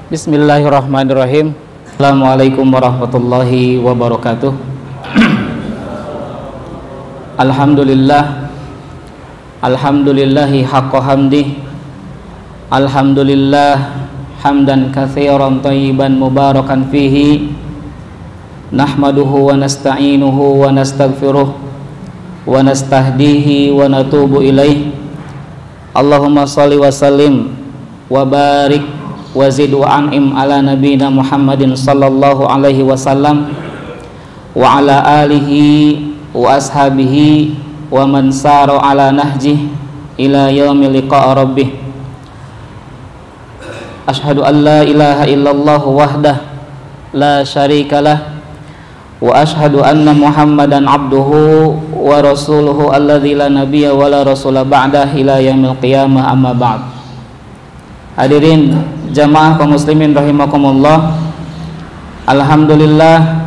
Bismillahirrahmanirrahim. Assalamualaikum warahmatullahi wabarakatuh. Alhamdulillahi haqqa hamdi. Alhamdulillah hamdan katsiran thayyiban mubarakan fihi. Nahmaduhu wa nasta'inuhu wa nastaghfiruh wa nastahdihi wa natubu ilaih. Allahumma shalli wa sallim wa barik wazid wa an'im ala nabiyina Muhammadin sallallahu alaihi wasallam wa ala alihi wa ashabihi wa man sara ala nahjih ila yaumil liqa' rabbih. Ashhadu an la ilaha illallah wahdah la syarikalah wa ashhadu anna Muhammadan abduhu wa rasuluhu alladzi la nabiyya wa la rasula ba'dah ila yaumil qiyamah, amma ba'd. Hadirin jamaah kaum muslimin rahimakumullah. Alhamdulillah,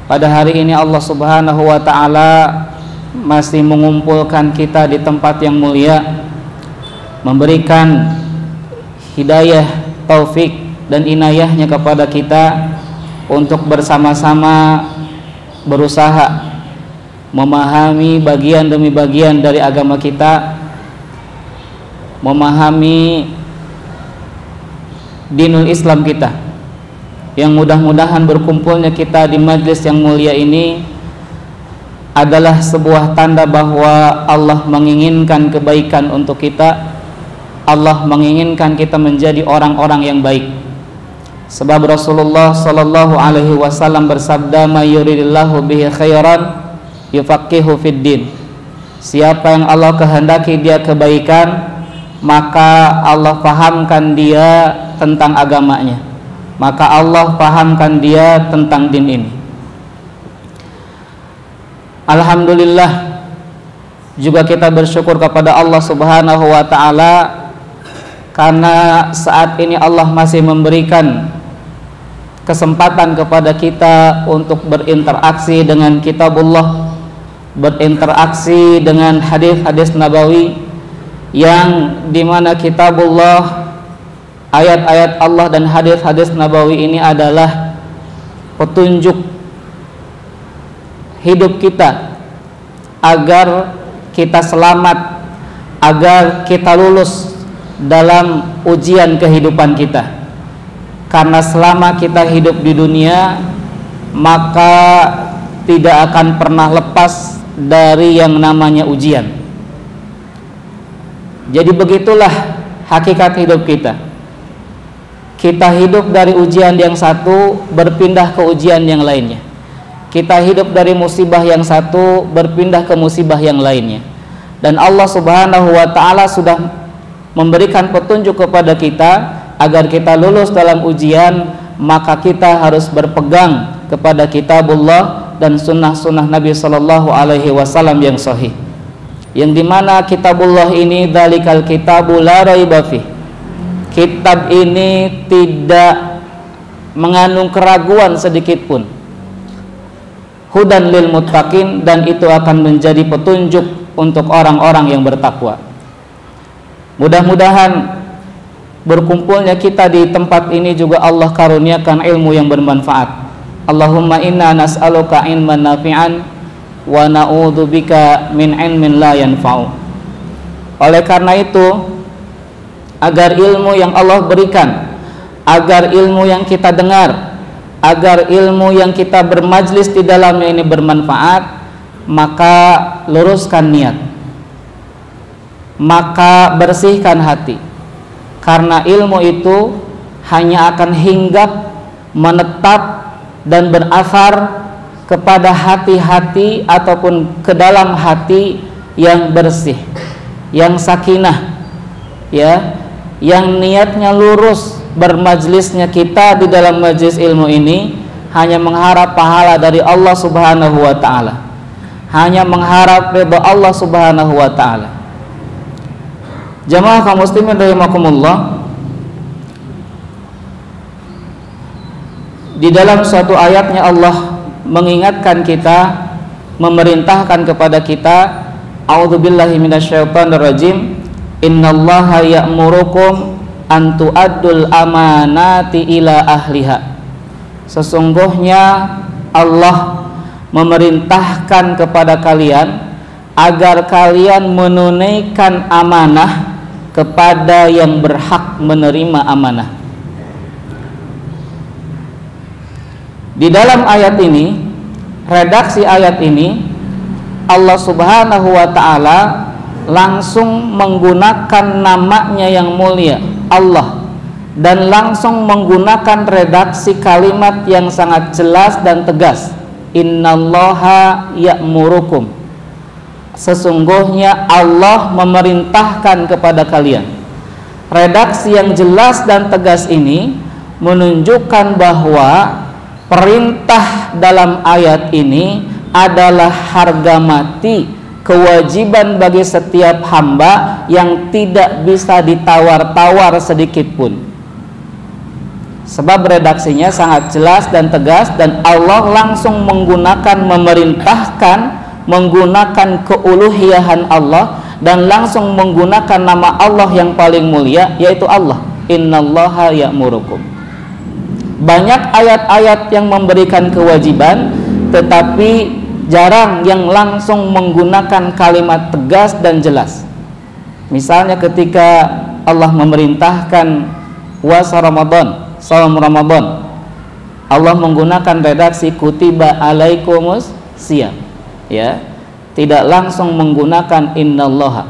pada hari ini Allah Subhanahu wa taala masih mengumpulkan kita di tempat yang mulia, memberikan hidayah, taufik dan inayahnya kepada kita untuk bersama-sama berusaha memahami bagian demi bagian dari agama kita, memahami dinul Islam kita, yang mudah-mudahan berkumpulnya kita di majlis yang mulia ini adalah sebuah tanda bahwa Allah menginginkan kebaikan untuk kita. Allah menginginkan kita menjadi orang-orang yang baik. Sebab Rasulullah sallallahu alaihi wasallam bersabda, "May yuridillahu bihi khairan yufaqihu fid din." Siapa yang Allah kehendaki dia kebaikan, maka Allah pahamkan dia tentang agamanya, maka Allah pahamkan dia tentang din ini. Alhamdulillah, juga kita bersyukur kepada Allah Subhanahu wa taala karena saat ini Allah masih memberikan kesempatan kepada kita untuk berinteraksi dengan kitabullah, berinteraksi dengan hadis-hadis nabawi, yang dimana kitabullah, ayat-ayat Allah dan hadis-hadis nabawi ini adalah petunjuk hidup kita agar kita selamat, agar kita lulus dalam ujian kehidupan kita. Karena selama kita hidup di dunia, maka tidak akan pernah lepas dari yang namanya ujian. Jadi begitulah hakikat hidup kita. Kita hidup dari ujian yang satu, berpindah ke ujian yang lainnya. Kita hidup dari musibah yang satu, berpindah ke musibah yang lainnya. Dan Allah Subhanahu wa taala sudah memberikan petunjuk kepada kita agar kita lulus dalam ujian, maka kita harus berpegang kepada kitabullah dan sunnah-sunnah Nabi sallallahu alaihi wasallam yang sahih. Yang dimana kitabullah ini dzalikal kitabu la raiba fih. Kitab ini tidak mengandung keraguan sedikit pun. Hudan lil muttaqin, dan itu akan menjadi petunjuk untuk orang-orang yang bertakwa. Mudah-mudahan berkumpulnya kita di tempat ini juga Allah karuniakan ilmu yang bermanfaat. Allahumma inna nas'aluka ilman nafi'an wa na'udzubika min ilmin la yanfa'u. Oleh karena itu, agar ilmu yang Allah berikan, agar ilmu yang kita dengar, agar ilmu yang kita bermajlis di dalamnya ini bermanfaat, maka luruskan niat, maka bersihkan hati. Karena ilmu itu hanya akan hinggap, menetap dan berasar kepada hati-hati ataupun ke dalam hati yang bersih, yang sakinah, ya, yang niatnya lurus. Bermajlisnya kita di dalam majlis ilmu ini hanya mengharap pahala dari Allah Subhanahu wa taala, hanya mengharap ridha Allah Subhanahu wa taala. Jamaah kaum muslimin rahimakumullah, di dalam suatu ayatnya Allah mengingatkan kita, memerintahkan kepada kita, a'udzubillahi minasyaitonirrajim, innallaha ya'murukum antu'addul amanati ila ahliha. Sesungguhnya Allah memerintahkan kepada kalian agar kalian menunaikan amanah kepada yang berhak menerima amanah. Di dalam ayat ini, redaksi ayat ini, Allah Subhanahu wa ta'ala langsung menggunakan namanya yang mulia, Allah, dan langsung menggunakan redaksi kalimat yang sangat jelas dan tegas. Innallaha ya'murukum. Sesungguhnya Allah memerintahkan kepada kalian. Redaksi yang jelas dan tegas ini menunjukkan bahwa perintah dalam ayat ini adalah harga mati, kewajiban bagi setiap hamba yang tidak bisa ditawar-tawar sedikit pun. Sebab redaksinya sangat jelas dan tegas, dan Allah langsung memerintahkan, menggunakan keuluhiyahan Allah, dan langsung menggunakan nama Allah yang paling mulia, yaitu Allah. Innallaha ya'murukum. Banyak ayat-ayat yang memberikan kewajiban, tetapi jarang yang langsung menggunakan kalimat tegas dan jelas. Misalnya ketika Allah memerintahkan puasa Ramadan, saum Ramadan, Allah menggunakan redaksi kutiba alaikumus siyam, ya, tidak langsung menggunakan innallaha.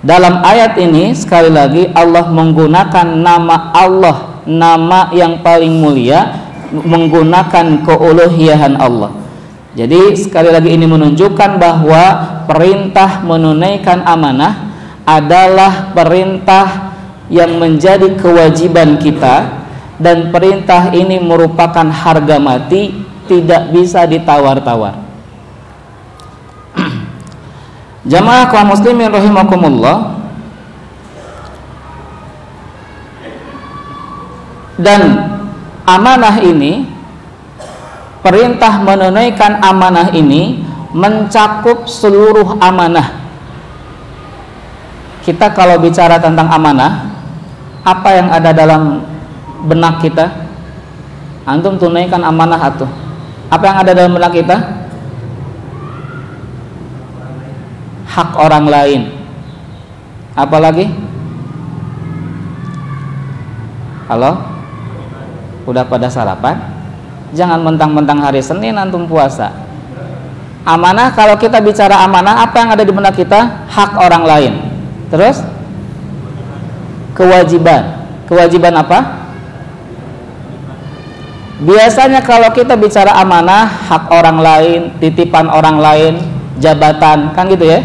Dalam ayat ini sekali lagi Allah menggunakan nama Allah, nama yang paling mulia, menggunakan keuluhiyahan Allah. Jadi sekali lagi ini menunjukkan bahwa perintah menunaikan amanah adalah perintah yang menjadi kewajiban kita, dan perintah ini merupakan harga mati, tidak bisa ditawar-tawar. Jamaah kaum muslimin rahimakumullah, dan amanah ini, perintah menunaikan amanah ini mencakup seluruh amanah. Kita kalau bicara tentang amanah, apa yang ada dalam benak kita? Antum tunaikan amanah atuh. Apa yang ada dalam benak kita? Hak orang lain. Apalagi? Halo? Udah pada sarapan? Jangan mentang-mentang hari Senin antum puasa. Amanah, kalau kita bicara amanah, apa yang ada di benak kita? Hak orang lain. Terus? Kewajiban. Kewajiban apa? Biasanya kalau kita bicara amanah, hak orang lain, titipan orang lain, jabatan, kan gitu ya.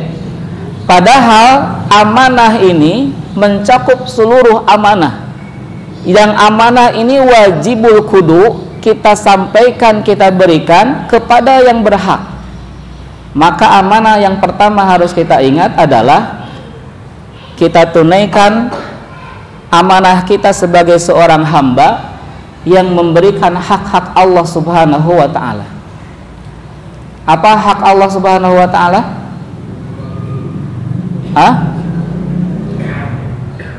Padahal amanah ini mencakup seluruh amanah. Yang amanah ini wajibul kudu kita sampaikan, kita berikan kepada yang berhak. Maka amanah yang pertama harus kita ingat adalah kita tunaikan amanah kita sebagai seorang hamba yang memberikan hak-hak Allah Subhanahu wa ta'ala. Apa hak Allah Subhanahu wa ta'ala?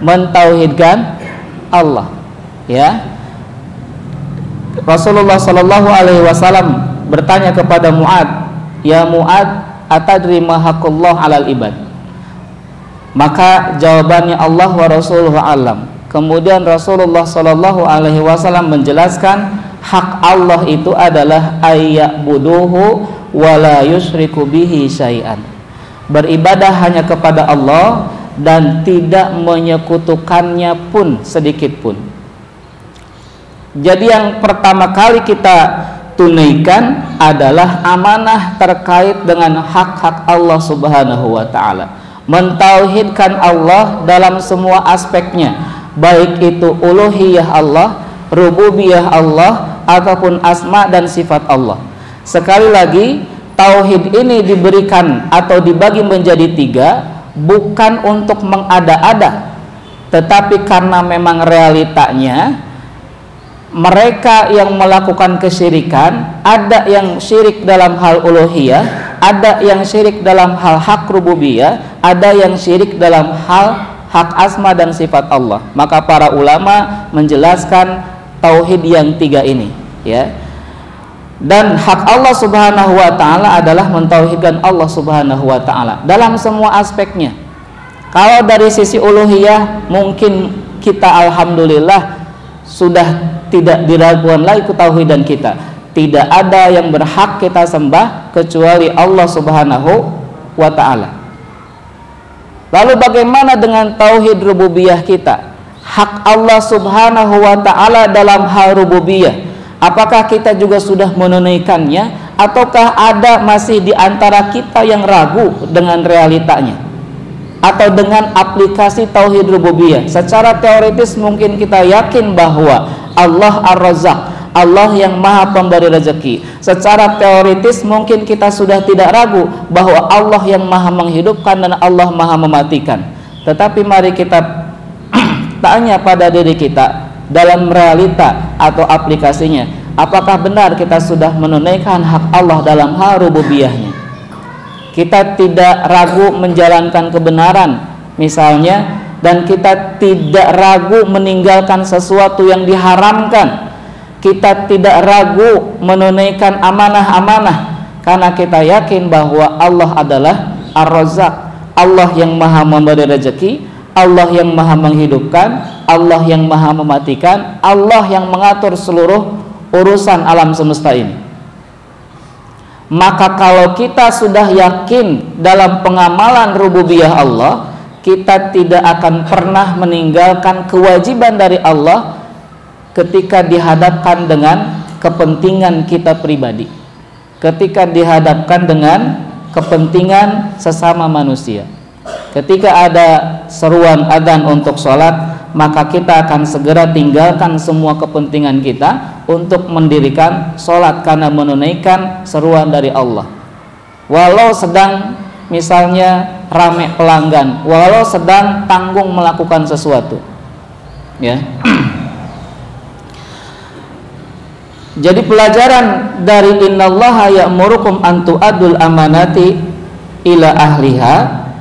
Mentauhidkan Allah, ya. Rasulullah Shallallahu Alaihi Wasallam bertanya kepada Mu'ad, ya Mu'ad, atadri ma haqqullah 'alal ibad? Maka jawabannya Allah wa rasuluhu alam. Kemudian Rasulullah Shallallahu Alaihi Wasallam menjelaskan hak Allah itu adalah ayya'buduhu wa la yusyriku bihi syai'an. Beribadah hanya kepada Allah dan tidak menyekutukannya pun sedikit pun. Jadi yang pertama kali kita tunaikan adalah amanah terkait dengan hak-hak Allah Subhanahu wa ta'ala. Mentauhidkan Allah dalam semua aspeknya, baik itu uluhiyah Allah, rububiyah Allah, ataupun asma dan sifat Allah. Sekali lagi, tauhid ini diberikan atau dibagi menjadi 3, bukan untuk mengada-ada, tetapi karena memang realitanya mereka yang melakukan kesyirikan, ada yang syirik dalam hal uluhiyah, ada yang syirik dalam hal hak rububiyah, ada yang syirik dalam hal hak asma dan sifat Allah. Maka para ulama menjelaskan tauhid yang tiga ini, ya. Dan hak Allah Subhanahu wa taala adalah mentauhidkan Allah Subhanahu wa taala dalam semua aspeknya. Kalau dari sisi uluhiyah mungkin kita alhamdulillah sudah tidak diragukan lagi ketauhidan kita. Tidak ada yang berhak kita sembah kecuali Allah Subhanahu wa taala. Lalu bagaimana dengan tauhid rububiyah kita? Hak Allah Subhanahu wa taala dalam hal rububiyah, apakah kita juga sudah menunaikannya ataukah ada masih di antara kita yang ragu dengan realitanya atau dengan aplikasi tauhid rububiyah? Secara teoritis mungkin kita yakin bahwa Allah Ar-Razzaq, Allah yang maha pemberi rezeki. Secara teoritis mungkin kita sudah tidak ragu bahwa Allah yang maha menghidupkan dan Allah maha mematikan. Tetapi mari kita tanya pada diri kita dalam realita atau aplikasinya, apakah benar kita sudah menunaikan hak Allah dalam hal rububiyahnya? Kita tidak ragu menjalankan kebenaran misalnya, dan kita tidak ragu meninggalkan sesuatu yang diharamkan. Kita tidak ragu menunaikan amanah-amanah karena kita yakin bahwa Allah adalah Ar-Razzaq, Allah yang maha memberi rezeki, Allah yang maha menghidupkan, Allah yang maha mematikan, Allah yang mengatur seluruh urusan alam semesta ini. Maka kalau kita sudah yakin dalam pengamalan rububiyah Allah, kita tidak akan pernah meninggalkan kewajiban dari Allah ketika dihadapkan dengan kepentingan kita pribadi, ketika dihadapkan dengan kepentingan sesama manusia. Ketika ada seruan adzan untuk sholat, maka kita akan segera tinggalkan semua kepentingan kita untuk mendirikan sholat karena menunaikan seruan dari Allah. Walau sedang misalnya rame pelanggan, walau sedang tanggung melakukan sesuatu, ya. Jadi pelajaran dari innallaha ya'murukum an tu'addul amanati ila ahliha,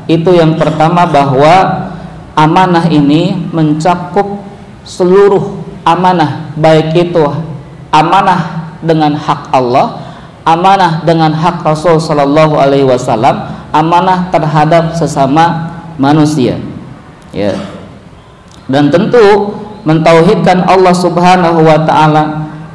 itu yang pertama bahwa amanah ini mencakup seluruh amanah, baik itu amanah dengan hak Allah, amanah dengan hak Rasul sallallahu alaihi wasallam, amanah terhadap sesama manusia, ya. Dan tentu mentauhidkan Allah Subhanahu wa taala,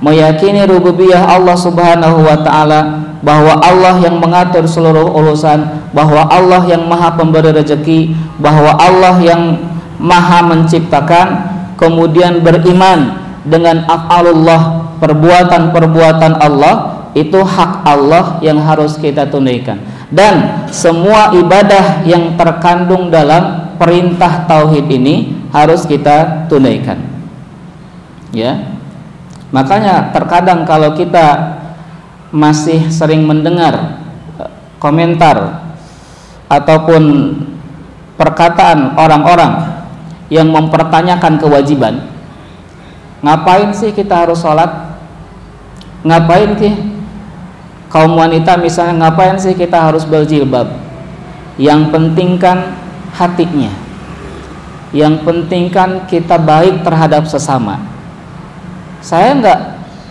meyakini rububiyah Allah Subhanahu wa taala, bahwa Allah yang mengatur seluruh urusan, bahwa Allah yang maha pemberi rezeki, bahwa Allah yang maha menciptakan, kemudian beriman dengan af'alullah, perbuatan-perbuatan Allah, itu hak Allah yang harus kita tunaikan. Dan semua ibadah yang terkandung dalam perintah tauhid ini harus kita tunaikan, ya. Makanya terkadang kalau kita masih sering mendengar komentar ataupun perkataan orang-orang yang mempertanyakan kewajiban, ngapain sih kita harus sholat? Ngapain sih kaum wanita misalnya, ngapain sih kita harus berjilbab? Yang penting kan hatinya, yang penting kan kita baik terhadap sesama. Saya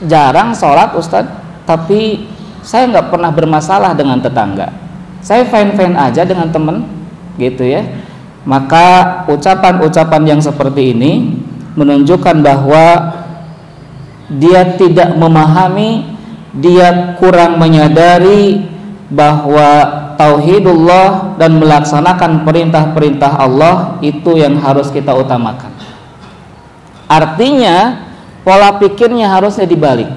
jarang sholat Ustadz, tapi saya nggak pernah bermasalah dengan tetangga. Saya fine-fine aja dengan temen, gitu ya. Maka ucapan-ucapan yang seperti ini menunjukkan bahwa dia tidak memahami, dia kurang menyadari bahwa tauhidullah dan melaksanakan perintah-perintah Allah itu yang harus kita utamakan. Artinya pola pikirnya harusnya dibalik.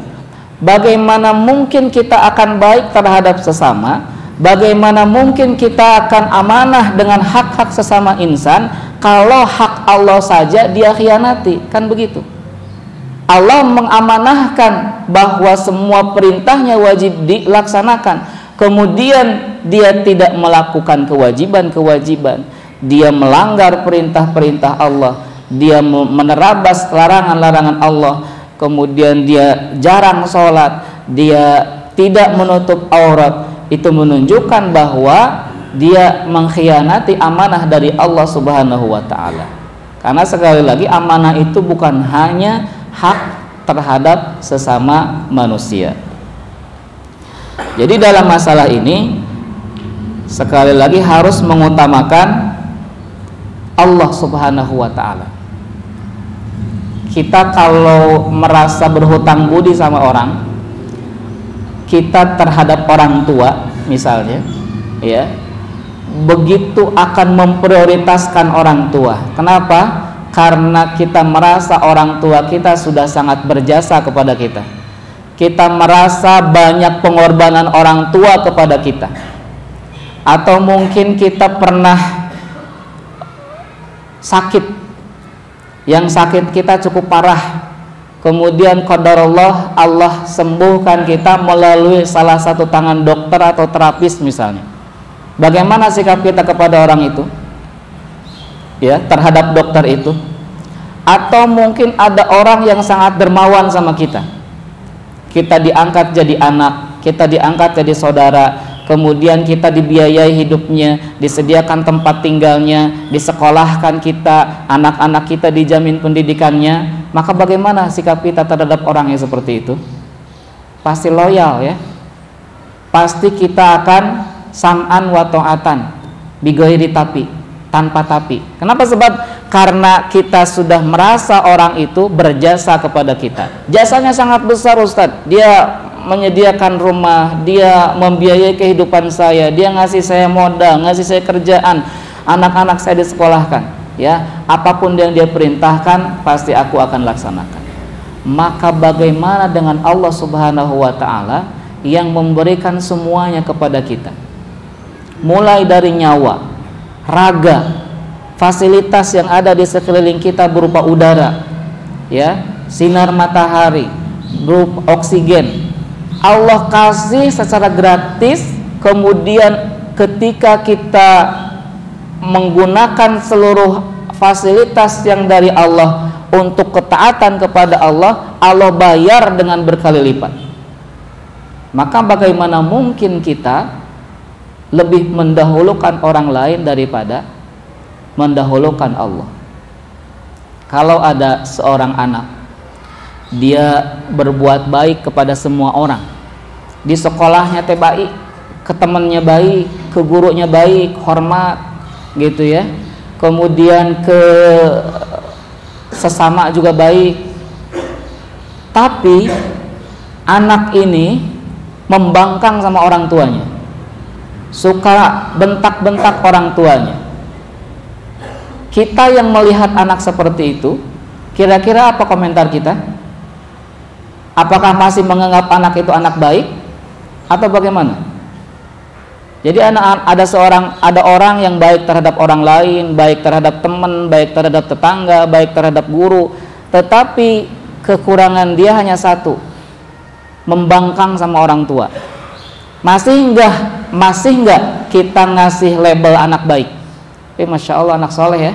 Bagaimana mungkin kita akan baik terhadap sesama? Bagaimana mungkin kita akan amanah dengan hak-hak sesama insan kalau hak Allah saja dia khianati? Kan begitu. Allah mengamanahkan bahwa semua perintahnya wajib dilaksanakan, kemudian dia tidak melakukan kewajiban-kewajiban, dia melanggar perintah-perintah Allah, dia menerabas larangan-larangan Allah, kemudian dia jarang sholat, dia tidak menutup aurat. Itu menunjukkan bahwa dia mengkhianati amanah dari Allah Subhanahu wa taala. Karena sekali lagi amanah itu bukan hanya hak terhadap sesama manusia. Jadi dalam masalah ini sekali lagi harus mengutamakan Allah Subhanahu wa taala. Kita kalau merasa berhutang budi sama orang, kita terhadap orang tua misalnya, ya, begitu akan memprioritaskan orang tua. Kenapa? Karena kita merasa orang tua kita sudah sangat berjasa kepada kita. Kita merasa banyak pengorbanan orang tua kepada kita. Atau mungkin kita pernah sakit, yang sakit kita cukup parah, kemudian qadarullah Allah sembuhkan kita melalui salah satu tangan dokter atau terapis misalnya. Bagaimana sikap kita kepada orang itu? Ya, terhadap dokter itu. Atau mungkin ada orang yang sangat dermawan sama kita. Kita diangkat jadi anak, kita diangkat jadi saudara, kemudian kita dibiayai hidupnya, disediakan tempat tinggalnya, disekolahkan kita, anak-anak kita dijamin pendidikannya. Maka bagaimana sikap kita terhadap orang yang seperti itu? Pasti loyal, ya. Pasti kita akan sam'an wa ta'atan bighairi tapi, tanpa tapi. Kenapa? Sebab karena kita sudah merasa orang itu berjasa kepada kita. Jasanya sangat besar, Ustadz. Dia menyediakan rumah, dia membiayai kehidupan saya, dia ngasih saya modal, ngasih saya kerjaan, anak-anak saya disekolahkan, ya. Apapun yang dia perintahkan pasti aku akan laksanakan. Maka bagaimana dengan Allah Subhanahu wa taala yang memberikan semuanya kepada kita? Mulai dari nyawa, raga, fasilitas yang ada di sekeliling kita berupa udara, ya, sinar matahari, berupa oksigen. Allah kasih secara gratis. Kemudian ketika kita menggunakan seluruh fasilitas yang dari Allah untuk ketaatan kepada Allah, Allah bayar dengan berkali lipat. Maka bagaimana mungkin kita lebih mendahulukan orang lain daripada mendahulukan Allah? Kalau ada seorang anak, dia berbuat baik kepada semua orang, di sekolahnya teh baik, ke temannya baik, ke gurunya baik, hormat gitu ya, kemudian ke sesama juga baik, tapi anak ini membangkang sama orang tuanya, suka bentak-bentak orang tuanya. Kita yang melihat anak seperti itu, kira-kira apa komentar kita? Apakah masih menganggap anak itu anak baik atau bagaimana? Jadi ada orang yang baik terhadap orang lain, baik terhadap teman, baik terhadap tetangga, baik terhadap guru, tetapi kekurangan dia hanya satu, membangkang sama orang tua. Masih enggak kita ngasih label anak baik? Masya Allah anak soleh ya,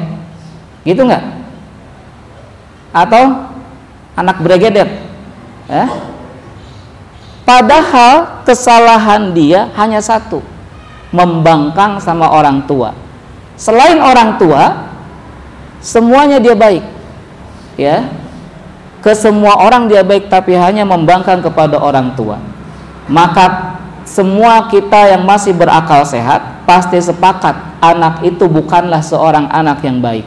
gitu enggak? Atau anak bregedet? Ya? Padahal kesalahan dia hanya satu, membangkang sama orang tua. Selain orang tua, semuanya dia baik, ya. Ke semua orang dia baik, tapi hanya membangkang kepada orang tua. Maka semua kita yang masih berakal sehat pasti sepakat anak itu bukanlah seorang anak yang baik.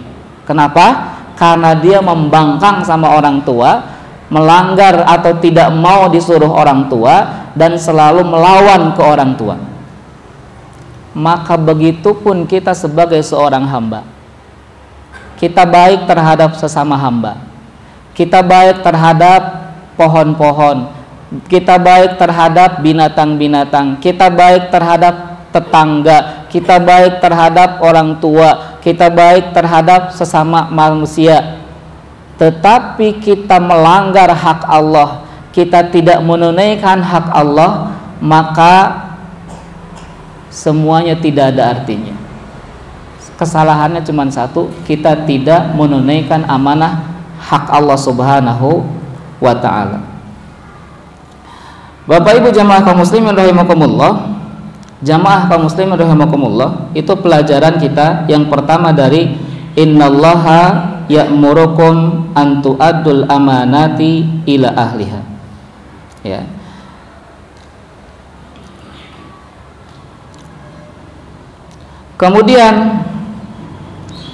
Kenapa? Karena dia membangkang sama orang tua, melanggar atau tidak mau disuruh orang tua, dan selalu melawan ke orang tua. Maka begitupun kita sebagai seorang hamba, kita baik terhadap sesama hamba, kita baik terhadap pohon-pohon, kita baik terhadap binatang-binatang, kita baik terhadap tetangga, kita baik terhadap orang tua, kita baik terhadap sesama manusia. Tetapi kita melanggar hak Allah, kita tidak menunaikan hak Allah, maka semuanya tidak ada artinya. Kesalahannya cuma satu, kita tidak menunaikan amanah hak Allah Subhanahu wa ta'ala. Bapak Ibu jamaah kaum muslimin rahimakumullah, Jamaah kaum muslimin rahimakumullah, itu pelajaran kita yang pertama dari innallaha ya'murukum an tu'addul amanati ila ahliha. Ya. Kemudian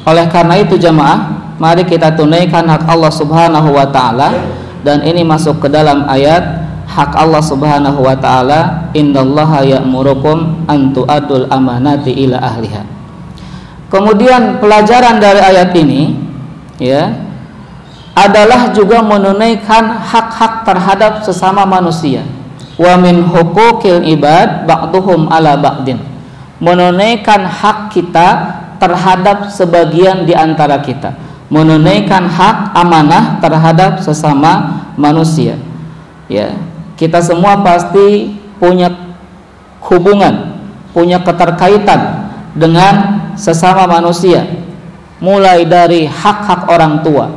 oleh karena itu jamaah, mari kita tunaikan hak Allah Subhanahu wa taala, dan ini masuk ke dalam ayat hak Allah Subhanahu wa taala, innallaha ya'murukum an tu'addul amanati ila ahliha. Kemudian pelajaran dari ayat ini ya adalah juga menunaikan hak-hak terhadap sesama manusia. Wa min huquqil ibad ba'duhum ala ba'din. Menunaikan hak kita terhadap sebagian di antara kita. Menunaikan hak amanah terhadap sesama manusia. Ya, kita semua pasti punya hubungan, punya keterkaitan dengan sesama manusia, mulai dari hak-hak orang tua,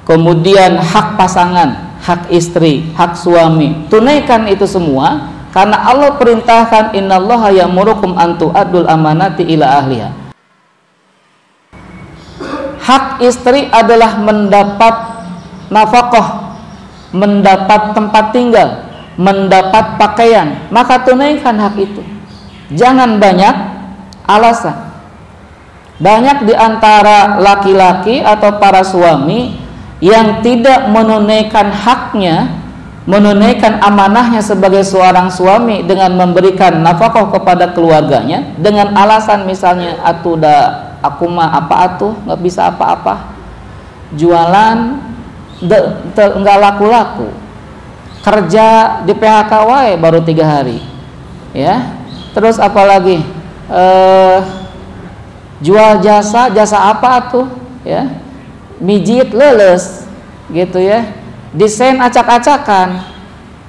kemudian hak pasangan, hak istri, hak suami. Tunaikan itu semua karena Allah perintahkan innallaha ya'murukum an tu'addul amanati ila ahliha. Hak istri adalah mendapat nafkah, mendapat tempat tinggal, mendapat pakaian, maka tunaikan hak itu. Jangan banyak alasan. Banyak di antara laki-laki atau para suami yang tidak menunaikan haknya, menunaikan amanahnya sebagai seorang suami dengan memberikan nafkah kepada keluarganya dengan alasan misalnya aku mah apa atuh nggak bisa apa-apa, jualan nggak laku-laku, kerja di PHK wae baru 3 hari, ya. Terus apalagi jual jasa apa tuh, ya, mijit leles gitu ya, desain acak-acakan.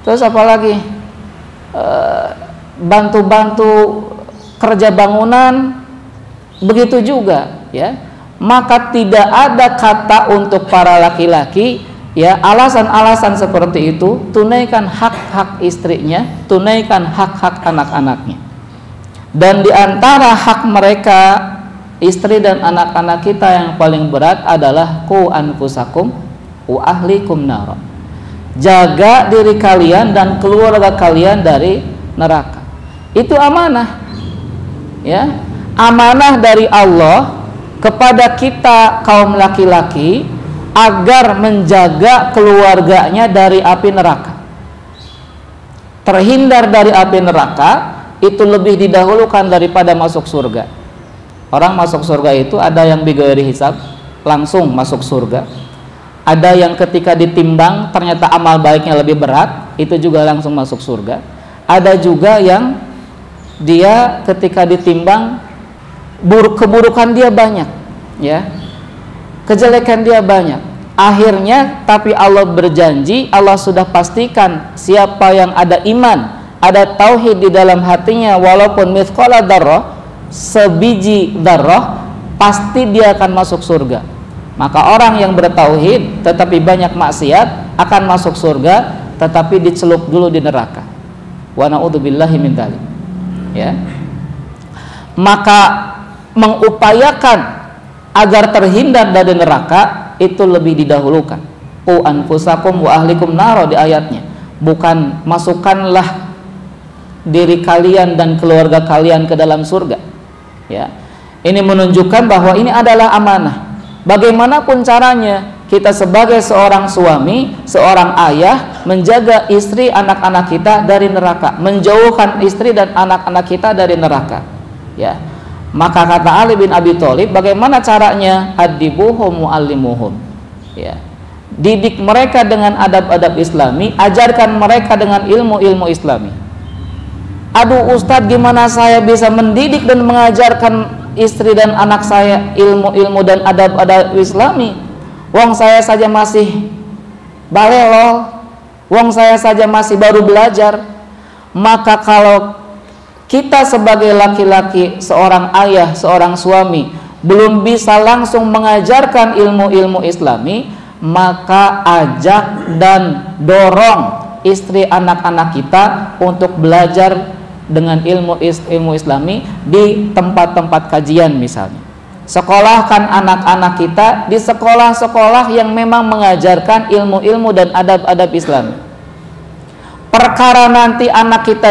Terus apalagi bantu-bantu kerja bangunan, begitu juga ya. Maka tidak ada kata untuk para laki-laki ya alasan-alasan seperti itu. Tunaikan hak-hak istrinya, tunaikan hak-hak anak-anaknya. Dan di antara hak mereka, istri dan anak-anak kita, yang paling berat adalah qu anfusakum wa ahlikum nar. Jaga diri kalian dan keluarga kalian dari neraka. Itu amanah. Ya, amanah dari Allah kepada kita kaum laki-laki agar menjaga keluarganya dari api neraka. Terhindar dari api neraka itu lebih didahulukan daripada masuk surga. Orang masuk surga itu ada yang bighairi hisab, langsung masuk surga. Ada yang ketika ditimbang ternyata amal baiknya lebih berat, itu juga langsung masuk surga. Ada juga yang dia ketika ditimbang keburukan dia banyak, ya, kejelekan dia banyak. Akhirnya tapi Allah berjanji, Allah sudah pastikan siapa yang ada iman, ada tauhid di dalam hatinya, walaupun mithqala dzarrah, sebiji dzarrah, pasti dia akan masuk surga. Maka orang yang bertauhid tetapi banyak maksiat akan masuk surga, tetapi dicelup dulu di neraka. Wa na'udzubillahi min dzalik. Ya. Maka mengupayakan agar terhindar dari neraka itu lebih didahulukan. Qu anfusakum wa ahlikum nar di ayatnya. Bukan masukkanlah diri kalian dan keluarga kalian ke dalam surga. Ya. Ini menunjukkan bahwa ini adalah amanah. Bagaimanapun caranya, kita sebagai seorang suami, seorang ayah, menjaga istri anak-anak kita dari neraka, menjauhkan istri dan anak-anak kita dari neraka. Ya. Maka kata Ali bin Abi Thalib, bagaimana caranya? Adibuhum muallimuhum. Ya. Didik mereka dengan adab-adab Islami, ajarkan mereka dengan ilmu-ilmu Islami. Aduh Ustadz, gimana saya bisa mendidik dan mengajarkan istri dan anak saya ilmu-ilmu dan adab-adab Islami? Wong saya saja masih balelol, wong saya saja masih baru belajar. Maka kalau kita sebagai laki-laki, seorang ayah, seorang suami, belum bisa langsung mengajarkan ilmu-ilmu Islami, maka ajak dan dorong istri anak-anak kita untuk belajar dengan ilmu Islami di tempat-tempat kajian misalnya. Sekolahkan anak-anak kita di sekolah-sekolah yang memang mengajarkan ilmu-ilmu dan adab-adab Islam. Perkara nanti anak kita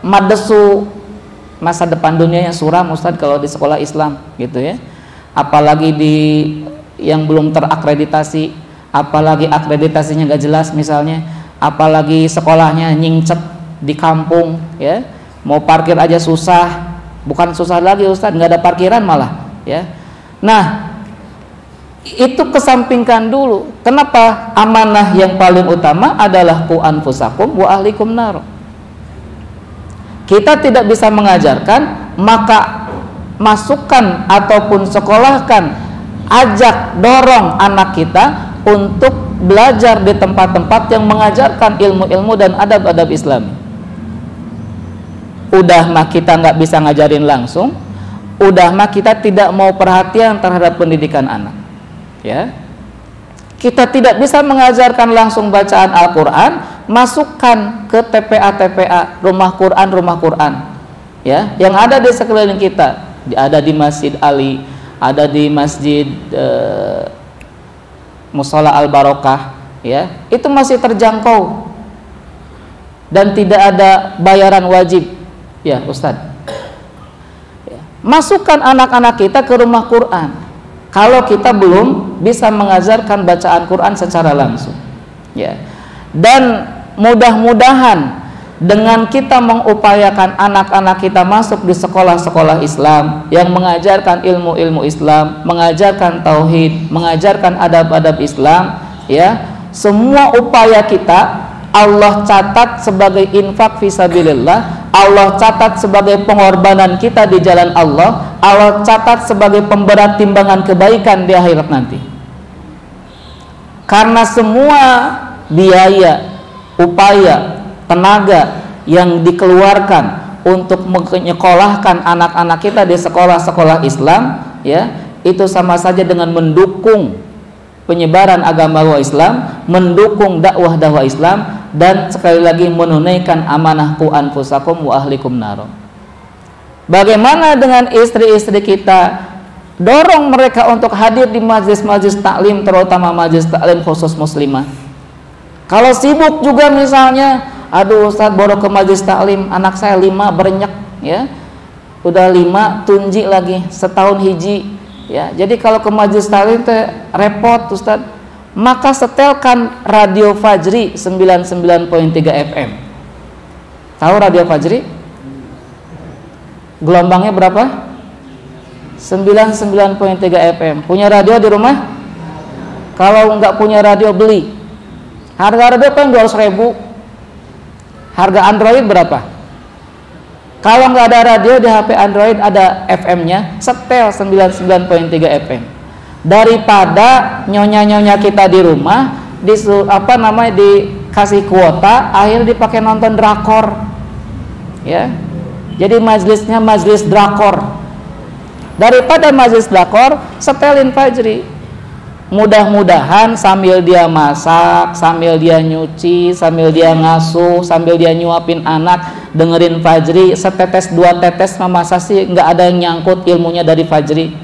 madesu, masa depan dunianya suram Ustadz kalau di sekolah Islam gitu ya. Apalagi di yang belum terakreditasi, apalagi akreditasinya gak jelas misalnya, apalagi sekolahnya nyingcet di kampung ya, mau parkir aja susah, bukan susah lagi Ustadz, nggak ada parkiran malah ya. Nah itu kesampingkan dulu. Kenapa? Amanah yang paling utama adalah qu anfusakum wa ahlikum nar. Kita tidak bisa mengajarkan, maka masukkan ataupun sekolahkan, ajak dorong anak kita untuk belajar di tempat-tempat yang mengajarkan ilmu-ilmu dan adab-adab Islam. Udah mah kita nggak bisa ngajarin langsung, udah mah kita tidak mau perhatian terhadap pendidikan anak ya. Kita tidak bisa mengajarkan langsung bacaan Al-Quran, masukkan ke TPA rumah Quran ya, yang ada di sekeliling kita. Ada di Masjid Ali, ada di Masjid Mushola Al-Barokah ya, itu masih terjangkau dan tidak ada bayaran wajib ya Ustadz ya. Masukkan anak-anak kita ke rumah Quran kalau kita belum bisa mengajarkan bacaan Quran secara langsung ya. Dan mudah-mudahan dengan kita mengupayakan anak-anak kita masuk di sekolah-sekolah Islam yang mengajarkan ilmu-ilmu Islam, mengajarkan tauhid, mengajarkan adab-adab Islam ya, semua upaya kita Allah catat sebagai infak fisabilillah, Allah catat sebagai pengorbanan kita di jalan Allah, Allah catat sebagai pemberat timbangan kebaikan di akhirat nanti. Karena semua biaya, upaya, tenaga yang dikeluarkan untuk menyekolahkan anak-anak kita di sekolah-sekolah Islam ya, itu sama saja dengan mendukung penyebaran agama Islam, mendukung dakwah Islam, dan sekali lagi menunaikan amanah qu anfusakum wa ahlikum nar. Bagaimana dengan istri-istri kita? Dorong mereka untuk hadir di majlis-majlis taklim, terutama majlis taklim khusus muslimah. Kalau sibuk juga misalnya, aduh Ustadz baru ke majlis taklim, anak saya 5 berenyek ya, udah 5 tunji lagi, setahun hiji ya. Jadi kalau ke majlis taklim teh repot Ustadz. Maka setelkan Radio Fajri 99.3 FM. Tahu Radio Fajri? Gelombangnya berapa? 99.3 FM. Punya radio di rumah? Kalau nggak punya radio beli. Harga radio kan 200.000. Harga Android berapa? Kalau nggak ada radio di HP Android ada FM-nya, setel 99.3 FM. Daripada nyonya-nyonya kita di rumah dikasih kuota, akhirnya dipakai nonton drakor. Ya. Jadi majlisnya majlis drakor. Daripada majlis drakor, setelin Fajri. Mudah-mudahan sambil dia masak, sambil dia nyuci, sambil dia ngasuh, sambil dia nyuapin anak, dengerin Fajri, setetes dua tetes masa sih nggak ada yang nyangkut ilmunya dari Fajri.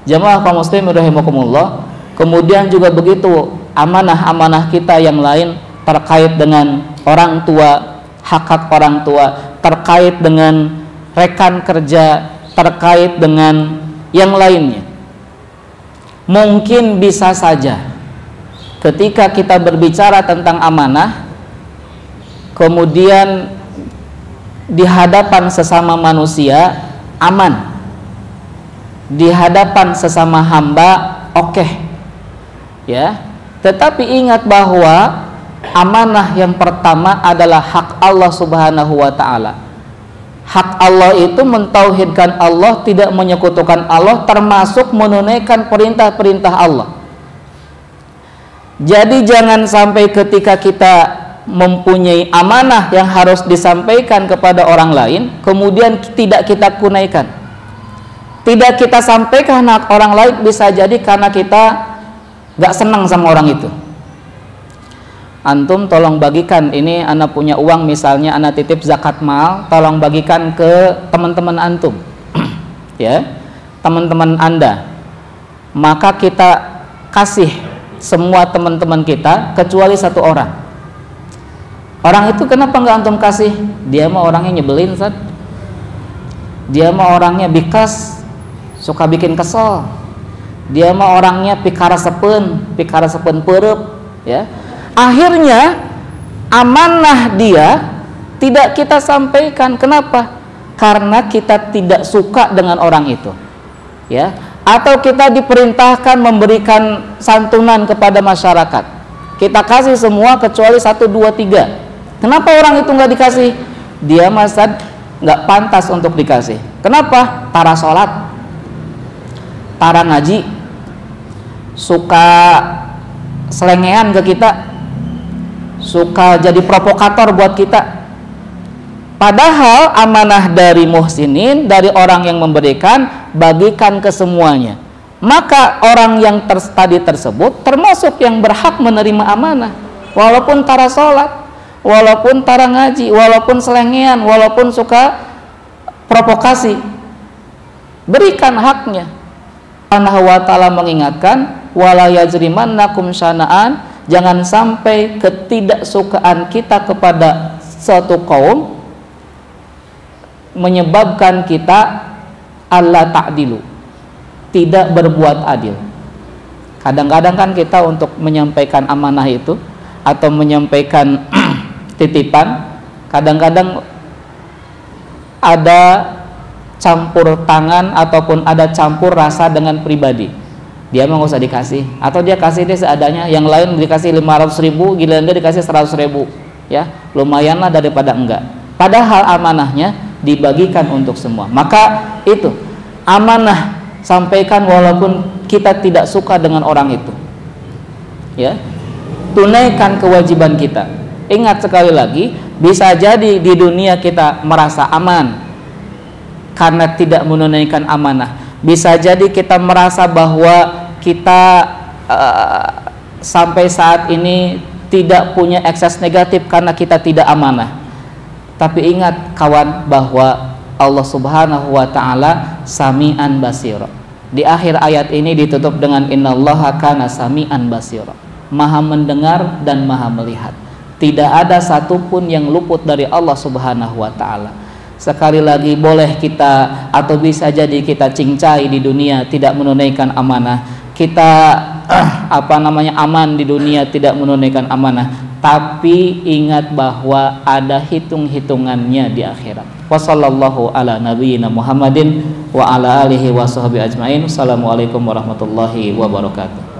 Jamaah kaum muslimin rahimakumullah. Kemudian juga begitu amanah-amanah kita yang lain terkait dengan orang tua, hak-hak orang tua, terkait dengan rekan kerja, terkait dengan yang lainnya. Mungkin bisa saja ketika kita berbicara tentang amanah, kemudian di hadapan sesama manusia aman, di hadapan sesama hamba oke. Ya, tetapi ingat bahwa amanah yang pertama adalah hak Allah Subhanahu wa taala. Hak Allah itu mentauhidkan Allah, tidak menyekutukan Allah, termasuk menunaikan perintah-perintah Allah. Jadi jangan sampai ketika kita mempunyai amanah yang harus disampaikan kepada orang lain, kemudian tidak kita tunaikan. Tidak kita sampaikan hak orang lain, bisa jadi karena kita gak senang sama orang itu. antum tolong bagikan, ini anak punya uang misalnya, anak titip zakat mal, tolong bagikan ke teman-teman antum ya, teman-teman Anda. Maka kita kasih semua teman-teman kita kecuali satu orang. Orang itu kenapa nggak antum kasih? Dia mah orangnya nyebelin, Ustaz. Dia mah orangnya bikas, suka bikin kesel. Dia mah orangnya pikara sepen perep ya. Akhirnya amanah dia tidak kita sampaikan. Kenapa? Karena kita tidak suka dengan orang itu ya. Atau kita diperintahkan memberikan santunan kepada masyarakat, kita kasih semua kecuali 1, 2, 3. Kenapa orang itu nggak dikasih? Dia masa nggak pantas untuk dikasih. Kenapa? Tara sholat, tara ngaji, suka selengean ke kita, suka jadi provokator buat kita. Padahal amanah dari muhsinin, dari orang yang memberikan, bagikan ke semuanya. Maka orang yang tadi tersebut termasuk yang berhak menerima amanah, walaupun tara sholat, walaupun tara ngaji, walaupun selengean, walaupun suka provokasi, berikan haknya. Allah wa ta'ala mengingatkan, wala yajrimannakum syana'an, jangan sampai ketidaksukaan kita kepada suatu kaum menyebabkan kita alla ta'dilu, tidak berbuat adil. Kadang-kadang kan kita untuk menyampaikan amanah itu atau menyampaikan titipan, kadang-kadang ada campur tangan ataupun ada campur rasa dengan pribadi. Dia mah nggak usah dikasih, atau dia kasih dia seadanya, yang lain dikasih 500.000, giliran dia dikasih 100.000 ya, lumayanlah daripada enggak. Padahal amanahnya dibagikan untuk semua. Maka itu amanah, sampaikan walaupun kita tidak suka dengan orang itu ya, tunaikan kewajiban kita. Ingat sekali lagi, bisa jadi di dunia kita merasa aman karena tidak menunaikan amanah. Bisa jadi kita merasa bahwa kita sampai saat ini tidak punya ekses negatif karena kita tidak amanah. Tapi ingat kawan, bahwa Allah Subhanahu wa ta'ala sami'an basira. Di akhir ayat ini ditutup dengan innallaha kana sami'an basira, maha mendengar dan maha melihat. Tidak ada satupun yang luput dari Allah Subhanahu wa ta'ala. Sekali lagi, boleh kita atau bisa jadi kita cincai di dunia tidak menunaikan amanah, kita aman di dunia tidak menunaikan amanah. Tapi ingat bahwa ada hitung-hitungannya di akhirat. Wassallallahu ala nabiyyina Muhammadin wa ala alihi wa sahbihi ajmain. Assalamualaikum warahmatullahi wabarakatuh.